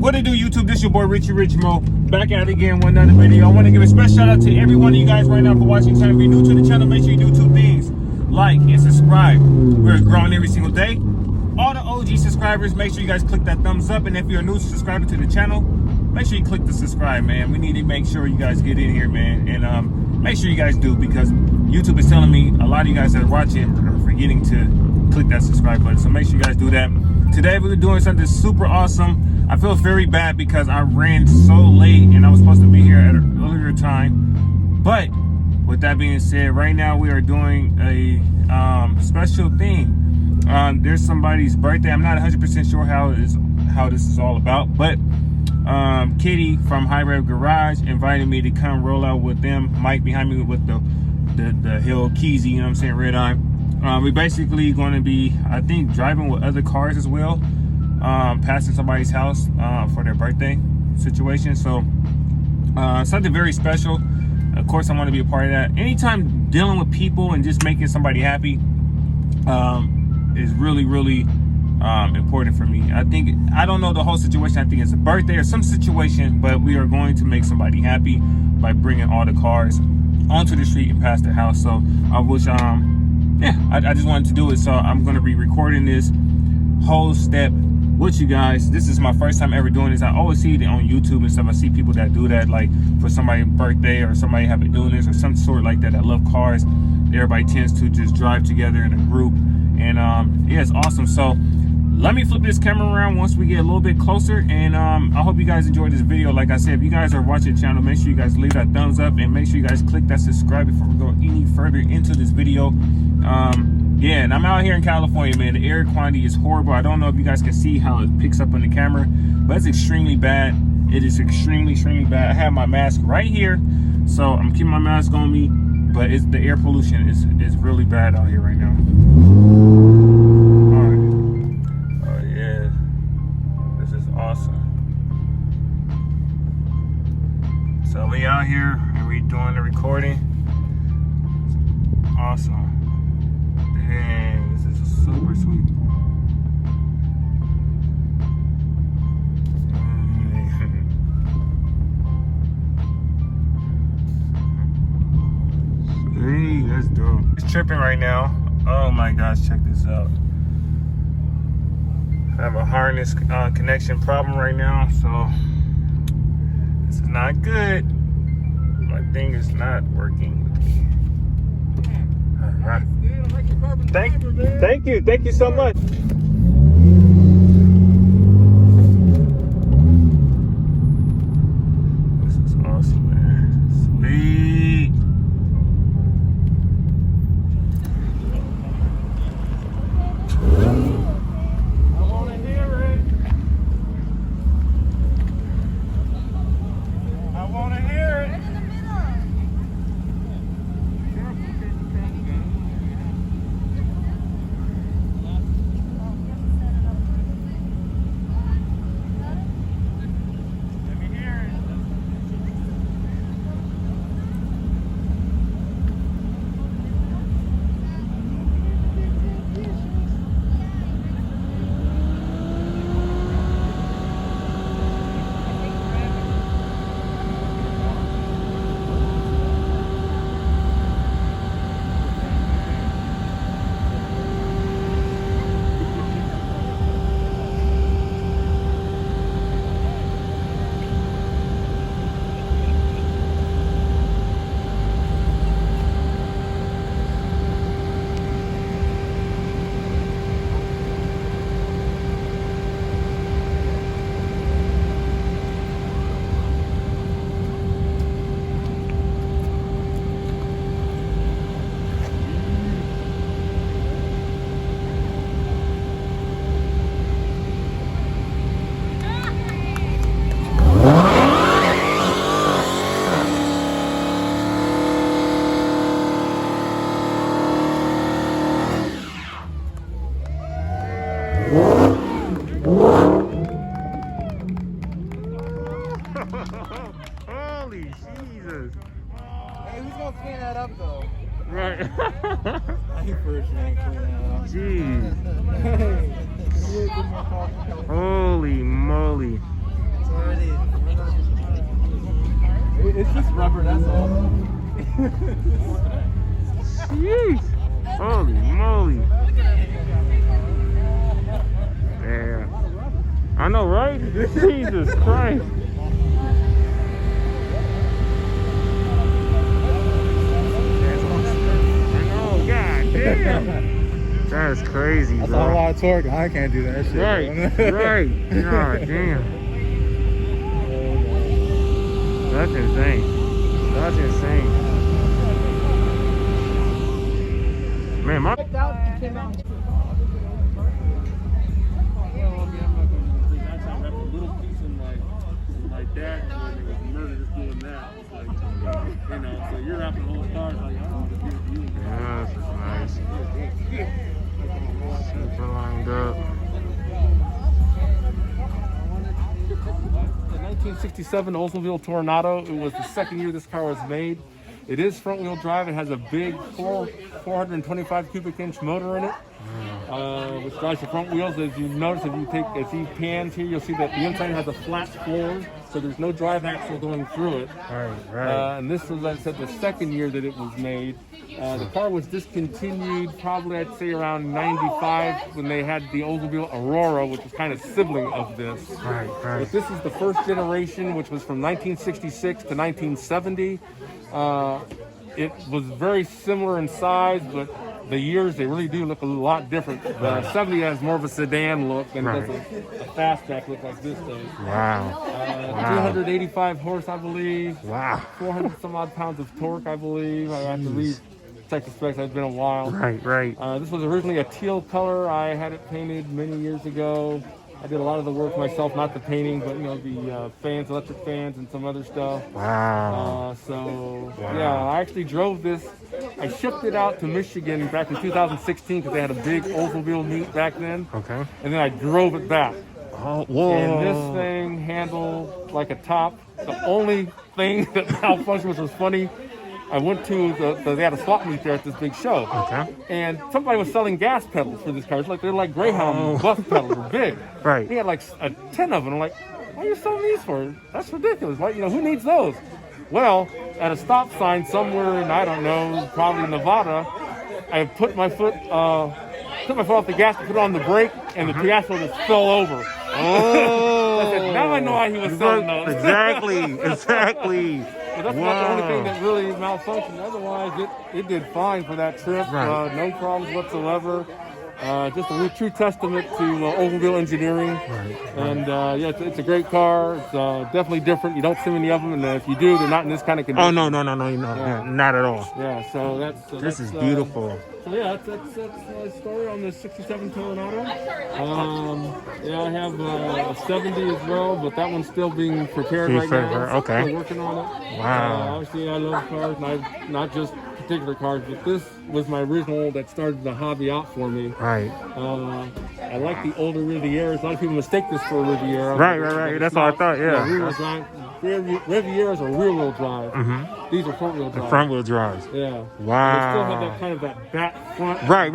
What it do, YouTube? This your boy Richie Rich Mo, back at it again with another video. I want to give a special shout out to every one of you guys right now for watching the channel. If you're new to the channel, make sure you do two things: like and subscribe. We're growing every single day. All the OG subscribers, make sure you guys click that thumbs up, and if you're a new subscriber to the channel, make sure you click the subscribe, man. We need to make sure you guys get in here, man, and make sure you guys do, because YouTube is telling me a lot of you guys that are watching are forgetting to click that subscribe button. So make sure you guys do that. Today we're doing something super awesome. I feel very bad because I ran so late and I was supposed to be here at an earlier time. But with that being said, right now we are doing a special thing. There's somebody's birthday. I'm not 100% sure how this is all about, but Kitty from High Rev Garage invited me to come roll out with them. Mike behind me with the Hill Keezy, you know what I'm saying, red eye. We're basically going to be, I think, driving with other cars as well, passing somebody's house for their birthday situation. So something very special. Of course, I want to be a part of that. Anytime dealing with people and just making somebody happy is really, really important for me. I don't know the whole situation. I think it's a birthday or some situation, but we are going to make somebody happy by bringing all the cars onto the street and past their house. So I wish, yeah, I just wanted to do it. So I'm going to be recording this whole step with you guys. This is my first time ever doing this. I always see it on YouTube and stuff. I see people that do that, like for somebody's birthday or somebody having illness or some sort like that. I love cars. Everybody tends to just drive together in a group, and yeah, it's awesome. So let me flip this camera around once we get a little bit closer, and I hope you guys enjoyed this video. Like I said, if you guys are watching the channel, make sure you guys leave that thumbs up and make sure you guys click that subscribe before we go any further into this video. Yeah, and I'm out here in California, man. The air quality is horrible. I don't know if you guys can see how it picks up on the camera, but it's extremely bad. It is extremely, extremely bad. I have my mask right here, so I'm keeping my mask on me, but the air pollution is really bad out here right now. All right. Oh yeah, this is awesome. So we out here and we doing the recording. Awesome. Dang, this is super sweet. Sweet, that's dope. It's tripping right now. Oh my gosh, check this out. I have a harness connection problem right now, so this is not good. My thing is not working with me. All right. Thank you so much. This is awesome, man. Sweet. I want to hear it. I want to hear it. Holy Jesus. Hey, who's gonna clean that up though? Right. I first man clean that up. Jeez. Hey. Holy moly. It's just rubber, that's all. Jeez. Holy moly. Yeah. I know, right? Jesus Christ. I know, god damn. That's crazy, That's bro. a lot of torque. I can't do that shit. Right, right. God damn. That's insane. That's insane. Man, my... Like that, when it was murder, just doing that. It's like, you know, so you're wrapping the whole car, like, I don't want to give it to you. Yeah, this is nice. Super lined up. The 1967 Oldsmobile Tornado, it was the second year this car was made. It is front wheel drive. It has a big 425 cubic inch motor in it. Which drives the front wheels. As you notice, if you pan here, you'll see that the inside has a flat floor, so there's no drive axle going through it. Right. And this was, like I said, the second year that it was made. The car was discontinued probably, I'd say, around 95 when they had the Oldsmobile Aurora, which was kind of sibling of this. Right. But this is the first generation, which was from 1966 to 1970. It was very similar in size, but the years, they really do look a lot different. The 70 has more of a sedan look than does a fastback look like this does. Wow. 285 horse, I believe. Wow. 400 some odd pounds of torque, I believe. I have to check the specs. It's been a while. Right. This was originally a teal color. I had it painted many years ago. I did a lot of the work myself, not the painting, but, you know, the fans, electric fans, and some other stuff. Wow. Yeah, I actually drove this. I shipped it out to Michigan back in 2016 because they had a big Oldsmobile meet back then. Okay. And then I drove it back. Oh, whoa. And this thing handled like a top. The only thing that malfunctioned, which was funny, I went to they had a swap meet there at this big show. Okay. And somebody was selling gas pedals for this car. They're like Greyhound bus pedals. They're big. Right. He had like 10 of them. I'm like, what are you selling these for? That's ridiculous. Like, you know, who needs those? Well, at a stop sign somewhere in, I don't know, probably Nevada, I put my foot off the gas to put on the brake, and the gas pedal just fell over. Oh. I said, now I know why he was selling those. Exactly. But that's not the only thing that really malfunctioned. Otherwise, it did fine for that trip. Right. No problems whatsoever. Just a true testament to Oakland engineering. Right. And yeah, it's a great car. It's definitely different. You don't see many of them, and if you do, they're not in this kind of condition. Oh no, not at all. Yeah, so this is beautiful. So yeah, that's my story on the '67 Tornado. Yeah, I have a '70 as well, but that one's still being prepared right now. Okay. Still working on it. Wow. Obviously, I love cars, and not just particular cars, but this was my original that started the hobby out for me. Right. I like the older Rivieras. A lot of people mistake this for a Riviera. Right. That's what I thought. Yeah. Rivieras are rear-wheel drive. Mm-hmm. These are front-wheel drive. Front-wheel drives. Yeah. Wow. They still have that kind of that back front. Right.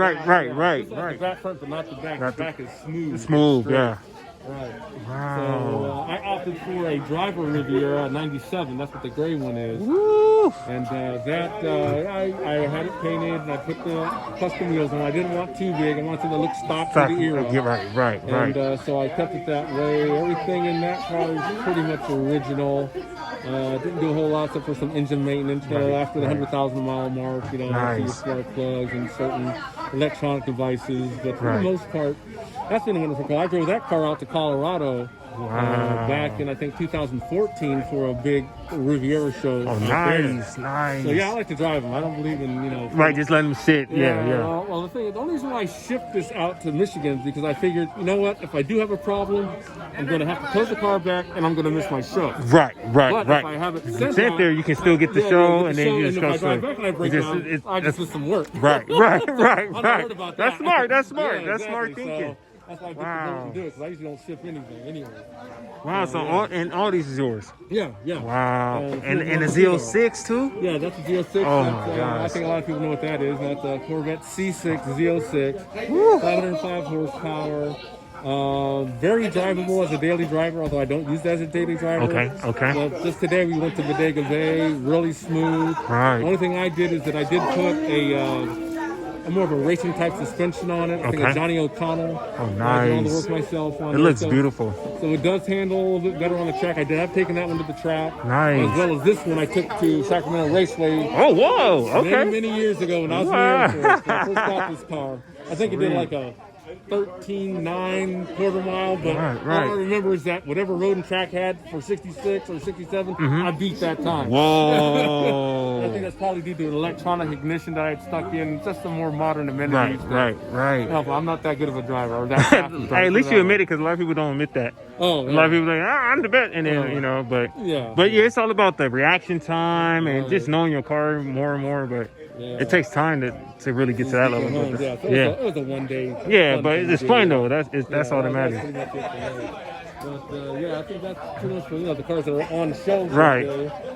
The back front, but not the back. The back is smooth. Smooth. Yeah. Right. Wow. So I opted for a driver Riviera 97. That's what the gray one is. Woo! And I had it painted, and I put the custom wheels on. I didn't want too big. I wanted something that looked stock for the era. Right. And so I kept it that way. Everything in that car is pretty much original. Didn't do a whole lot except for some engine maintenance. After the 100,000 mile mark, you know, your spark plugs and certain electronic devices. But for the most part, that's been a wonderful car. I drove that car out to Colorado back in, I think, 2014 for a big Riviera show. Oh, nice. So yeah, I like to drive them. I don't believe in, Right, just let them sit. Yeah. Well, the only reason why I shipped this out to Michigan is because I figured, you know what, if I do have a problem, I'm going to have to close the car back, and I'm going to miss my show. Right. But if I have it sent there, you can still get the show, and then you just go. If I drive back and I break down, I just miss some work. Right. That's smart. That's smart thinking. That's why people don't do it, because I usually don't ship anything anyway. Wow, so all these is yours? Yeah. Wow. And the Z06 too? Yeah, that's the Z06. Oh my gosh. I think a lot of people know what that is. That's a Corvette C6 Z06. 505 horsepower. Very drivable as a daily driver, although I don't use that as a daily driver. Okay. But just today we went to Bodega Bay, really smooth. Right. The only thing I did is that I did put a more of a racing type suspension on it. I think a Johnny O'Connell. Oh, I did all the nice. work myself on It looks beautiful. So it does handle a little bit better on the track. I have taken that one to the track. Nice. As well as this one I took to Sacramento Raceway. Oh, whoa. Okay. Many years ago when I was in the Air Force. When I first got this car. I think it did like a 13.9 quarter mile, but all I remember is that whatever road and track had for 66 or 67, I beat that time. Whoa. I think that's probably due to an electronic ignition that I had stuck in, just some more modern amenities. Right. No, I'm not that good of a driver. Or that fast of a driver. Hey, at least you admit it, because a lot of people don't admit that. Oh, A lot of people are like, I'm the best, and then, you know, but yeah, it's all about the reaction time and just knowing your car more and more, but it takes time to really get to that level. It was a one-day. Yeah, but it's fun though. That's all that matters. But yeah, I think that's pretty much for the cars that are on shelves. Right.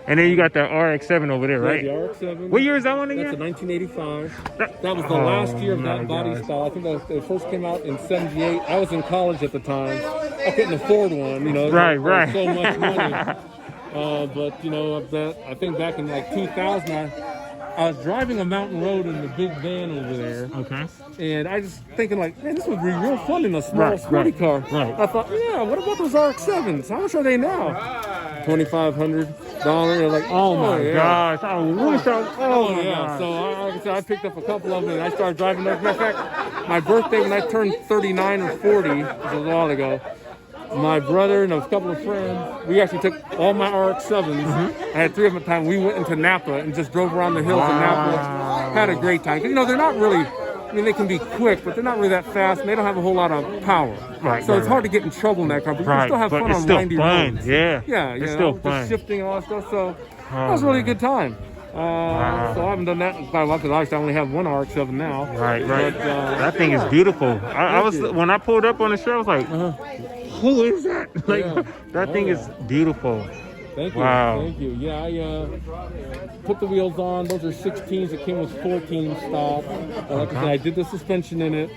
And then you got the RX-7 over there, right? The RX-7. What year is that one again? That's a 1985. That was the last year of that body style. I think it first came out in '78. I was in college at the time. I couldn't afford one, you know. Right. So much money. But you know, I think back in like 2000, I was driving a mountain road in the big van over there. Okay. And I just thinking like, man, this would be real fun in a small sporty car. Right. I thought, yeah, what about those RX-7s? How much are they now? $2,500. Like, oh my gosh, I wish I. Oh yeah. God. So like I said, I picked up a couple of them and I started driving those. Matter of fact, my birthday when I turned 39 or 40, which was a while ago. My brother and a couple of friends, we actually took all my RX-7s. I had 3 of them at the time. We went into Napa and just drove around the hills in Napa. Had a great time. You know, they're not really, I mean, they can be quick, but they're not really that fast, and they don't have a whole lot of power. So it's hard to get in trouble in that car, but you can still have fun on windy roads. Yeah, it's still fun. Just shifting and all that stuff. So that was really a good time. So I haven't done that in quite a while because I only have one RX-7 now. Right. But, that thing is beautiful. I was when I pulled up on the show, I was like, who is that? That thing is beautiful. Thank you. Wow. Thank you. Yeah, I put the wheels on. Those are 16s. It came with 14 stock. Like I said, I did the suspension in it.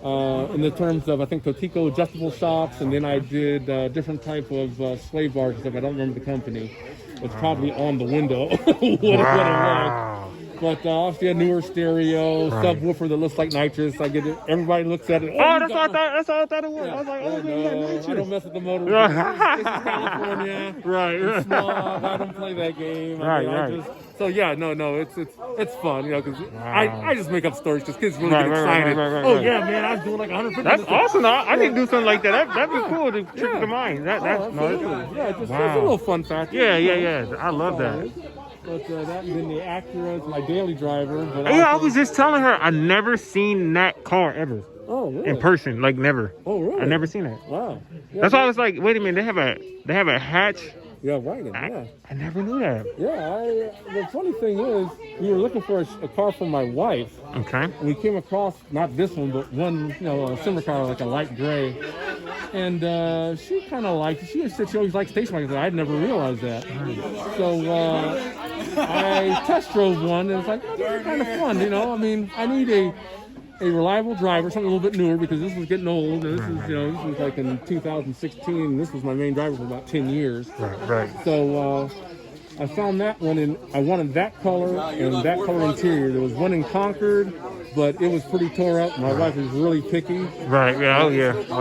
In the terms of, I think, Totico adjustable shocks, and then I did different type of slave bars and stuff. I don't remember the company. It's probably on the window. what it was. But obviously a newer stereo, subwoofer that looks like nitrous. I get it. Everybody looks at it. That's all I thought it was. I was like, I don't mess with the motor. This is California. Right. Smog. I don't play that game. So yeah, it's fun, you know, because I just make up stories because kids really get excited. Yeah, man, I was doing like 150. That's awesome. I need to do something like that. That'd be cool to trick the mind. That's it's a little fun factor. Yeah. I love that. But that and then the Acura is my daily driver. But I was just telling her I never seen that car ever. Oh, really? In person, like never. Oh, really? I never seen that. Wow. Yeah, that's why I was like, wait a minute, they have a hatch. Yeah, right. I never knew that. Yeah, the funny thing is, we were looking for a car for my wife. Okay. And we came across, not this one, but one, you know, a similar car, like a light gray. And she kind of liked it. She said she always liked station wagons. I'd never realized that. So I test drove one, and it's like, oh, this is kind of fun, you know. I mean, I need a reliable driver, something a little bit newer because this was getting old. And this is, you know, this was like in 2016. And this was my main driver for about 10 years. Right. So I found that one, and I wanted that color and that color interior. There was one in Concord, but it was pretty tore up. My wife is really picky. Right. Yeah. Oh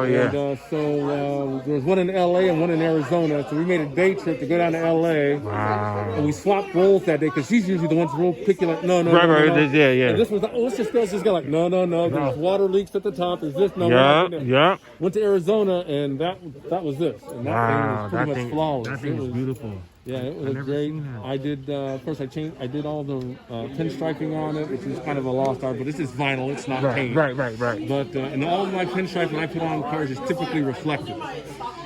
yeah. And so there was one in LA and one in Arizona. So we made a day trip to go down to LA. Wow. And we swapped roles that day because she's usually the one's real picky. Like, no. Right. Yeah. And this was, let's just go. Like, no. There's water leaks at the top. There's this. Yeah. Went to Arizona, and that was this. And that thing was pretty much flawless. That thing was beautiful. Yeah, it was great. I did, of course, I did all the pinstriping on it, which is kind of a lost art, but this is vinyl, it's not paint. Right. But, and all of my pinstriping I put on cars is typically reflective.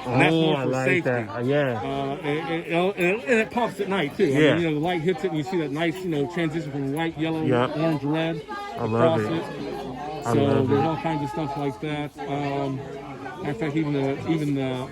And that's more for safety. That. Yeah. And it pops at night, too. Yeah. I mean, you know, the light hits it, and you see that nice, you know, transition from white, yellow, orange, red. I love it. So there's all kinds of stuff like that. In fact, even the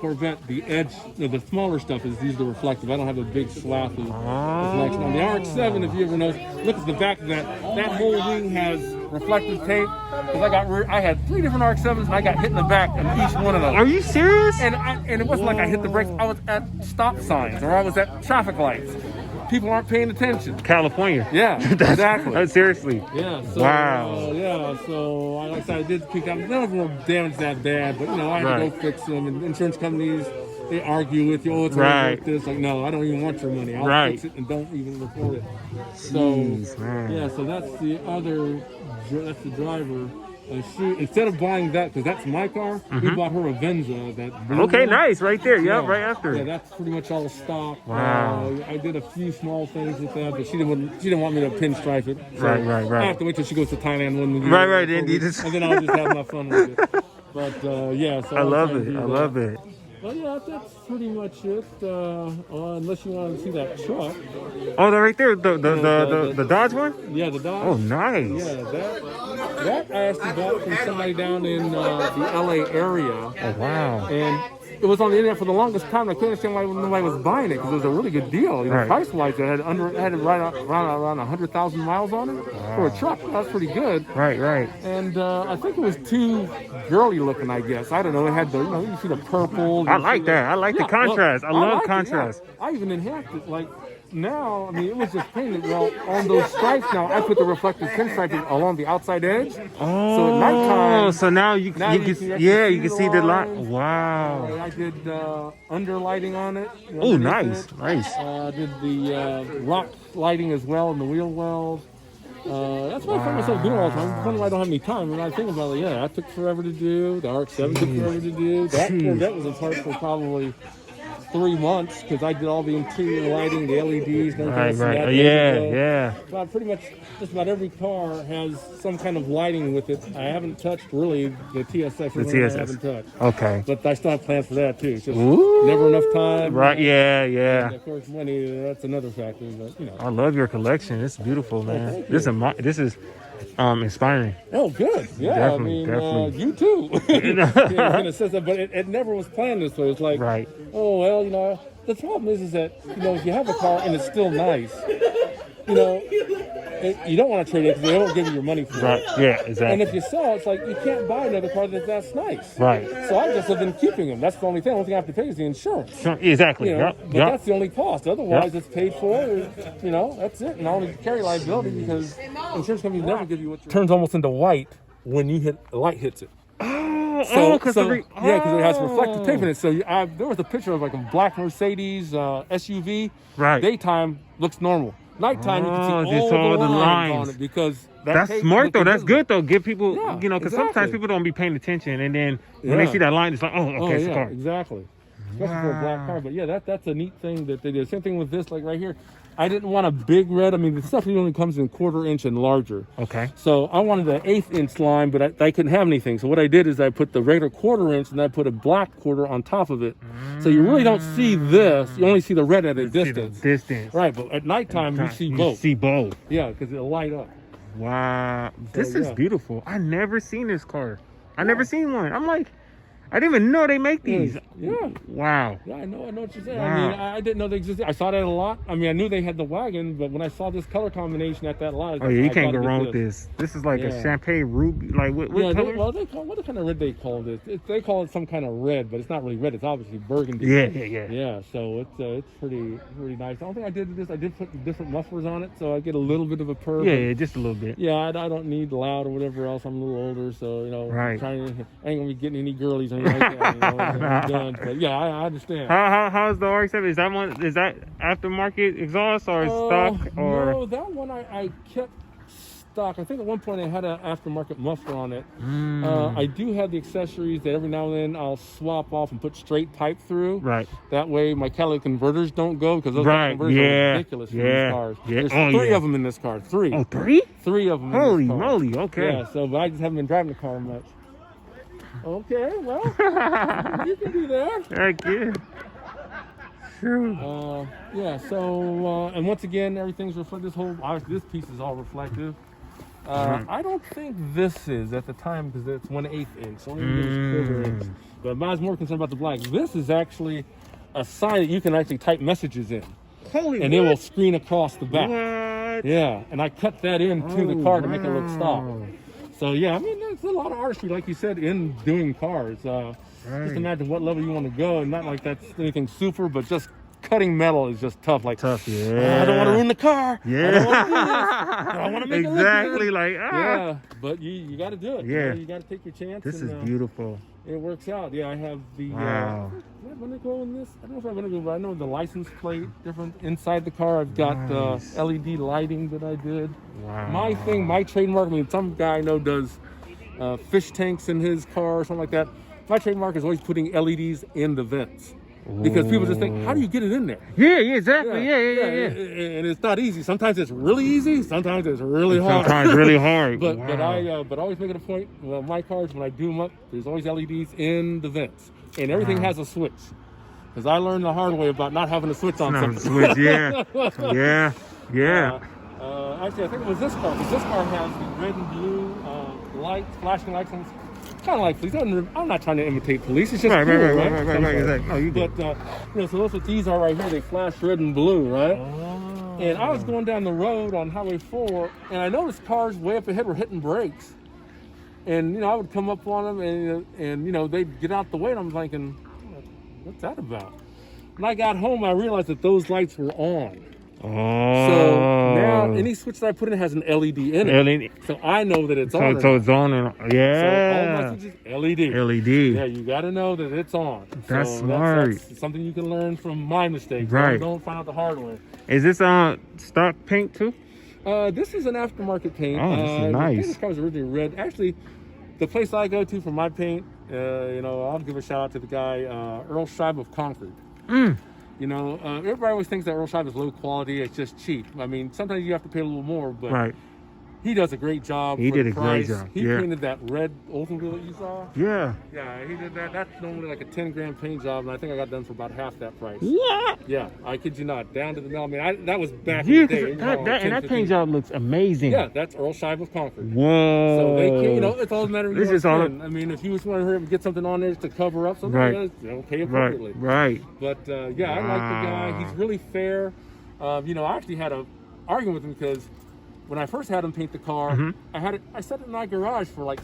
Corvette, the edge, the smaller stuff is usually reflective. I don't have a big swath of reflection. On the RX-7, if you ever notice, look at the back of that. That whole wing has reflective tape because I had 3 different RX-7s and I got hit in the back on each one of those. Are you serious? And it wasn't like I hit the brakes. I was at stop signs or I was at traffic lights. People aren't paying attention. California. Yeah, exactly. Seriously. Yeah. So, wow. So like I said, I did peek out. None of them were damaged that bad, but I had to go fix them. And insurance companies, they argue with you. Oh, it's only worth this. Like, no, I don't even want your money. I'll fix it and don't even report it. Jeez, man. So that's the driver. Instead of buying that, because that's my car, we bought her a Venza. Okay, nice, right there. Yeah, right after. Yeah, that's pretty much all stock. Wow. I did a few small things with that, but she didn't want me to pinstripe it. So Right. I have to wait till she goes to Thailand one year. Right. And then I'll just have my fun with it. But So I love it. I love it. Well, yeah, that's pretty much it. Unless you want to see that truck. Oh, they're right there. The Dodge one? Yeah, the Dodge. Oh, nice. Yeah, that I actually bought from somebody down in the LA area. Oh, wow. And it was on the internet for the longest time. I couldn't understand why nobody was buying it because it was a really good deal. Price-wise, it had around 100,000 miles on it for a truck. That's pretty good. Right. And I think it was too girly looking. I guess I don't know. It had the you see the purple. I like that. I like the contrast. I love contrast. I even enhanced it. Like now, it was just painted. Well, on those stripes now, I put the reflective pinstriping along the outside edge. Oh, so at nighttime, so now you can see the line. Wow. I did underlighting on it. Oh, nice. I did the rock lighting as well in the wheel wells. That's what I find myself doing all the time. I wonder why I don't have any time. And I think about it, that took forever to do. The RX-7 took forever to do. That was apart for probably 3 months because I did all the interior lighting, the LEDs, and everything. Right. Yeah. But pretty much just about every car has some kind of lighting with it. I haven't touched really the TSX. I haven't touched. Okay. But I still have plans for that too. It's just never enough time. Right. Yeah. And of course, money. That's another factor. But I love your collection. It's beautiful, man. This is inspiring. Oh, good. Yeah, definitely. You too. In a sense, but it never was planned this way. It's like, oh well, the problem is that if you have a car and it's still nice, you don't want to trade it because they won't give you your money for it. Yeah, exactly. And if you sell, it's like you can't buy another car that's nice. Right. So I just have been keeping them. That's the only thing. The only thing I have to pay is the insurance. Exactly. But that's the only cost. Otherwise, it's paid for. That's it. And I only carry liability because insurance companies never give you what you turns almost into white when the light hits it. Because it has reflective tape in it. So there was a picture of like a black Mercedes SUV. Right. Daytime looks normal. Nighttime, you can see all the lines on it because that's smart though. That's good though. Give people, because sometimes people don't be paying attention, and then when they see that line, it's like, it's a car. Exactly. Especially for a black car. But that's a neat thing that they did. Same thing with this, like right here. I didn't want a big red. The stuff only comes in 1/4 inch and larger. Okay. So I wanted an 1/8 inch line, but I couldn't have anything. So what I did is I put the regular 1/4 inch and I put a black quarter on top of it. So you really don't see this. You only see the red at a distance. Right, but at nighttime you see both. Yeah, because it'll light up. Wow. This is beautiful. I never seen this car. I never seen one. I'm like, I didn't even know they make these. Yeah. Wow. Yeah, I know what you're saying. Wow. I didn't know they existed. I saw that a lot. I knew they had the wagon, but when I saw this color combination at that lot, you can't go wrong with this. This is like a champagne ruby. Like what color? What kind of red they call this? They call it some kind of red, but it's not really red. It's obviously burgundy. Yeah. So it's pretty nice. The only thing I did with this, I did put different mufflers on it, so I get a little bit of a purr. Yeah, just a little bit. Yeah, I don't need loud or whatever else. I'm a little older, so Right. I ain't gonna be getting any girlies or anything like that. But yeah, I understand. How's the RX-7? Is that aftermarket exhaust or stock? Or no, that one I kept stock. I think at one point I had an aftermarket muffler on it. I do have the accessories that every now and then I'll swap off and put straight pipe through. Right. That way my catalytic converters don't go because those converters are ridiculous for these cars. There's 3 of them in this car. 3. Oh, 3? 3 of them. Holy in this car. moly! Okay. Yeah. So, but I just haven't been driving the car much. Okay, well, you can do that. Heck yeah. Sure. So, and once again, everything's reflective. This piece is all reflective. I don't think this is at the time because it's 1/8 inch, only 1/4 inch. But I was more concerned about the black. This is actually a sign that you can actually type messages in. Holy and it will screen across the back. What? What? Yeah, and I cut that into the car to make it look stock. So yeah, I mean, there's a lot of artistry, like you said, in doing cars. Just imagine what level you want to go, and not like that's anything super, but just cutting metal is just tough. Like, Yeah. I don't want to ruin the car. Yeah. I don't want to do this. I want to make exactly. it look good. Like, Yeah, but you got to do it. Yeah. You got to take your chance. This and, is beautiful. It works out. Yeah, I have the. Wow. Am I going to go in this? I don't know if I'm going to go, but I know the license plate different inside the car. I've got LED lighting that I did. Wow. My trademark. I mean, some guy I know does fish tanks in his car or something like that. My trademark is always putting LEDs in the vents. Because people just think, how do you get it in there? Yeah, exactly. Yeah. And it's not easy. Sometimes it's really easy. Sometimes it's really hard. Sometimes really hard. But I always make it a point. Well, my cars, when I do them up, there's always LEDs in the vents, and everything has a switch. Because I learned the hard way about not having a switch on something. Switch, yeah. Actually, I think it was this car. Because this car has the red and blue lights, flashing lights on. Kind of like police. I'm not trying to imitate police. It's just right. Exactly. Oh, you good. But so that's what these are right here. They flash red and blue, right? Oh. And I was going down the road on Highway 4, and I noticed cars way up ahead were hitting brakes. And I would come up on them, and they'd get out the way, and I'm thinking, what's that about? When I got home, I realized that those lights were on. Oh. So now any switch that I put in has an LED in it. LED. So I know that it's on. So it's on. Yeah. So all my switches, LED. LED. Yeah, you got to know that it's on. That's smart. That's something you can learn from my mistakes. Right. Don't find out the hard way. Is this stock paint too? This is an aftermarket paint. Oh, this is nice. This car was originally red. Actually, the place I go to for my paint, I'll give a shout out to the guy, Earl Scheib of Concord. Everybody always thinks that Earl Scheib is low quality. It's just cheap. I mean, sometimes you have to pay a little more, but he does a great job. He for did the a price. great job. He painted that red Oldsmobile that you saw. Yeah. Yeah, he did that. That's normally like a 10-grand paint job, and I think I got done for about half that price. What? Yeah, I kid you not. Down to the mill. I mean, that was back in the day. That paint job looks amazing. Yeah, that's Earl Scheib of Concord. Whoa. So they can, it's all a matter of This is all. I mean, if you just want to hurry up and get something on there to cover up something, pay appropriately. Right. But I like the guy. He's really fair. I actually had an argument with him because when I first had him paint the car, I set it in my garage for like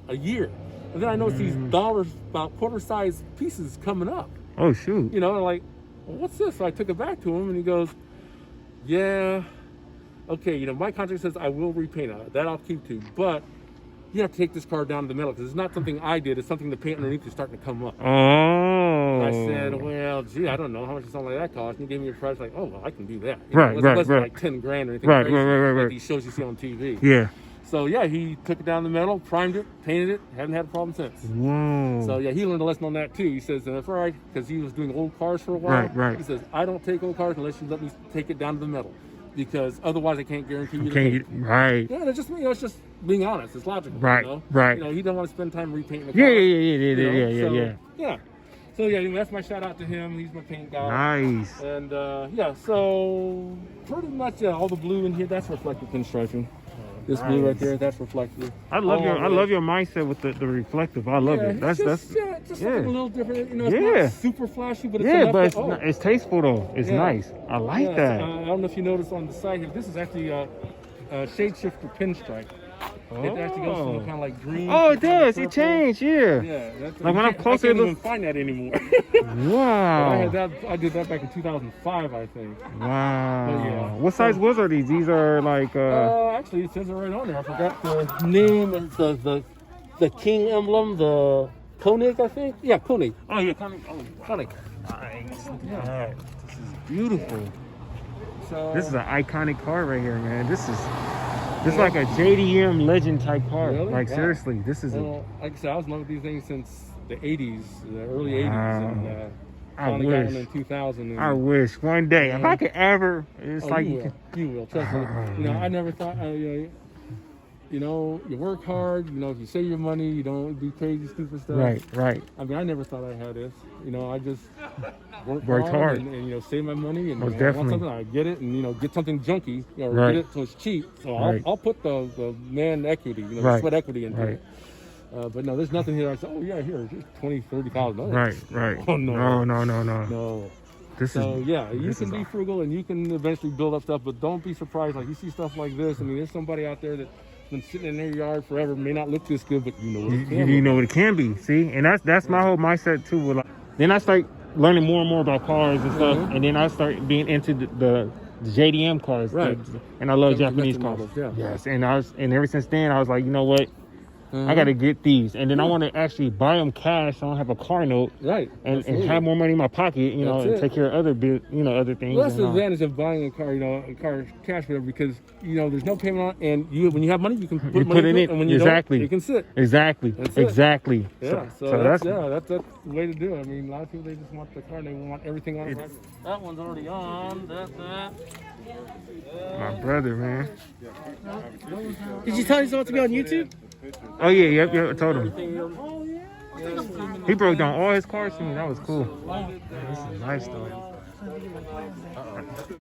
a year. And then I noticed these dollars, about quarter-sized pieces coming up. Oh, shoot. Like, well, what's this? So I took it back to him, and he goes, yeah, okay, my contract says I will repaint it. That I'll keep to. But you have to take this car down to the metal because it's not something I did. It's something the paint underneath is starting to come up. Oh. I said, well, gee, I don't know how much something like that costs. And he gave me a price like, oh, well, I can do that. Right. Like 10 grand or anything. Right. Like these shows you see on TV. Yeah. So, yeah, he took it down the metal, primed it, painted it, haven't had a problem since. Whoa. So, yeah, he learned a lesson on that, too. He says, that's all right, because he was doing old cars for a while. Right. He says, I don't take old cars unless you let me take it down to the metal. Because otherwise I can't guarantee you the paint. Right. Yeah, it's just, it's just being honest. It's logical. Right. Right. He don't want to spend time repainting the car. Yeah. So that's my shout out to him. He's my paint guy. Nice. And so pretty much all the blue in here, that's reflective pinstriping. This blue right there, that's reflective. I love your mindset with the reflective. I love it. That's something a little different. It's not super flashy, but it's it's tasteful though. It's nice. I like that. I don't know if you noticed on the side here. This is actually a shade shifter pinstripe. It actually goes from kind of like green. Oh, it does. It changed. Yeah. Yeah. Like when I'm closer, I can't even find that anymore. Wow. I did that back in 2005, I think. Wow. What size wheels are these? These are like. Actually, it says it right on there. I forgot the name. It's the King emblem, the Koenig, I think. Yeah, Koenig. Oh yeah, Koenig. Koenig. Nice. Yeah. This is beautiful. So this is an iconic car right here, man. This is like a JDM legend type car. Really? Like Wow. Seriously, this is. Like I said, I was in love with these things since the 80s, the early 80s, and I finally got wish. one in 2000. And, I wish one day if I could ever. It's like you will. Trust me. I never thought. You work hard. If you save your money, you don't do crazy, stupid stuff. Right. I mean, I never thought I had this. I just Worked hard. and save my money. And Most I want definitely. something, I get it, and get something junky, or Right. get it so it's cheap. So Right. I'll put the man equity, Right. sweat equity into Right. it. But no, there's nothing here. I said, oh yeah, here, it's $20,000, $30,000. Right. Oh no. No. No. So yeah, you can be frugal and you can eventually build up stuff, but don't be surprised. Like you see stuff like this. I mean, there's somebody out there that's been sitting in their yard forever, may not look this good, but you know what it can. You know what it can be. See, and that's my whole mindset too. With like, then I start learning more and more about cars and stuff, and then I start being into the JDM cars, right? And I love Japanese cars. Models, yeah. Yes, and ever since then I was like, you know what? I got to get these, and then I want to actually buy them cash. So I don't have a car note, right? And have more money in my pocket, you know, and take care of other other things. Well, that's the advantage of buying a car, a car cash, whatever, because there's no payment on, and when you have money, you can put money in it, and when you don't, you can sit. Exactly. Yeah, so that's the way to do it. I mean, a lot of people, they just want the car, and they want everything on it. That one's already on. That. My brother, man. Did you tell him to be on YouTube? Oh yeah, yep, I told him. He broke down all his cars to me. That was cool. This is nice though.